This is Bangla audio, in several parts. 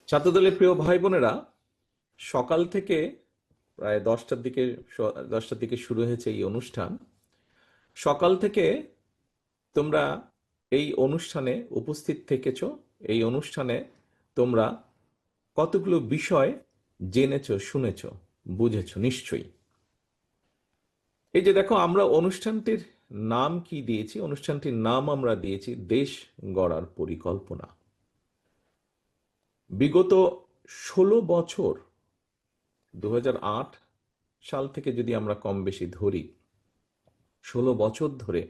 ছাত্রদলের প্রিয় ভাই বোনেরা, সকাল থেকে প্রায় 10টার দিকে শুরু হয়েছে এই অনুষ্ঠান। সকাল থেকে তোমরা এই অনুষ্ঠানে উপস্থিত থেকেছো। এই অনুষ্ঠানে তোমরা কতগুলো বিষয় জেনেছো, শুনেছো, বুঝেছো নিশ্চয়ই। এই যে দেখো, আমরা অনুষ্ঠানটির নাম কি দিয়েছি? অনুষ্ঠানটির নাম আমরা দিয়েছি দেশ গড়ার পরিকল্পনা। বিগত 16 বছর, 2008 সাল থেকে যদি আমরা কম বেশি ধরি, 16 বছর ধরে,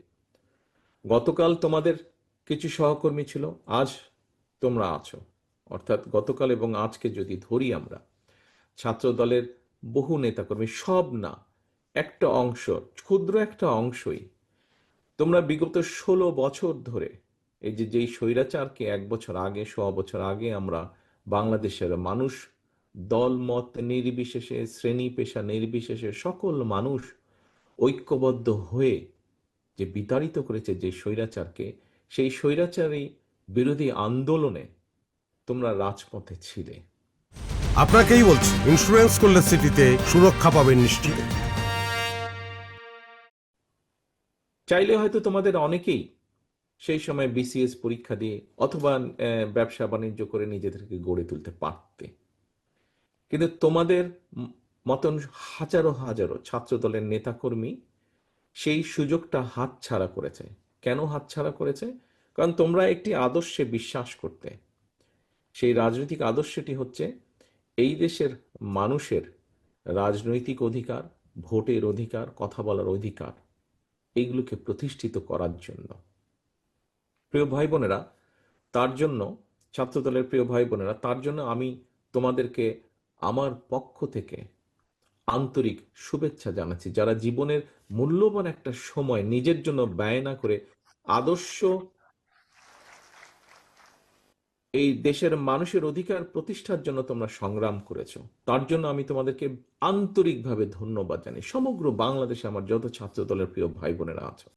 গতকাল তোমাদের কিছু সহকর্মী ছিল, আজ তোমরা আছো। অর্থাৎ গতকাল এবং আজকে যদি ধরি আমরা, ছাত্র দলের বহু নেতাকর্মী, সব না, একটা অংশ, ক্ষুদ্র একটা অংশই তোমরা বিগত 16 বছর ধরে এই যে যেই স্বৈরাচারকে 1 বছর আগে, 1.25 বছর আগে আমরা বাংলাদেশের মানুষ, দল মত নির্বিশেষে, শ্রেণী পেশা নির্বিশেষে সকল মানুষ ঐক্যবদ্ধ হয়ে যে বিতাড়িত করেছে যে স্বৈরাচারকে, সেই স্বৈরাচারী বিরোধী আন্দোলনে তোমরা রাজপথে ছিলে। আপনাকেই বলছি, ইন্স্যুরেন্স করলে সিটিতে সুরক্ষা পাবেন নিশ্চিত। চাইলে হয়তো তোমাদের অনেকেই সেই সময় বিসিএস পরীক্ষা দিয়ে অথবা ব্যবসা বাণিজ্য করে নিজেদেরকে গড়ে তুলতে পারতে, কিন্তু তোমাদের মতন হাজারো হাজারো ছাত্র দলের নেতাকর্মী সেই সুযোগটা হাতছাড়া করেছে। কেন হাতছাড়া করেছে? কারণ তোমরা একটি আদর্শে বিশ্বাস করতে। সেই রাজনৈতিক আদর্শটি হচ্ছে এই দেশের মানুষের রাজনৈতিক অধিকার, ভোটের অধিকার, কথা বলার অধিকার, এইগুলোকে প্রতিষ্ঠিত করার জন্য। প্রিয় ভাই বোনেরা, তার জন্য, ছাত্রদলের প্রিয় ভাই বোনেরা, তার জন্য আমি তোমাদেরকে আমার পক্ষ থেকে আন্তরিক শুভেচ্ছা জানাচ্ছি, যারা জীবনের মূল্যবান একটা সময় নিজের জন্য ব্যয় না করে আদর্শ এই দেশের মানুষের অধিকার প্রতিষ্ঠার জন্য তোমরা সংগ্রাম করেছো। তার জন্য আমি তোমাদেরকে আন্তরিকভাবে ধন্যবাদ জানাই। সমগ্র বাংলাদেশে আমার যত ছাত্র দলের প্রিয় ভাই বোনেরা আছো,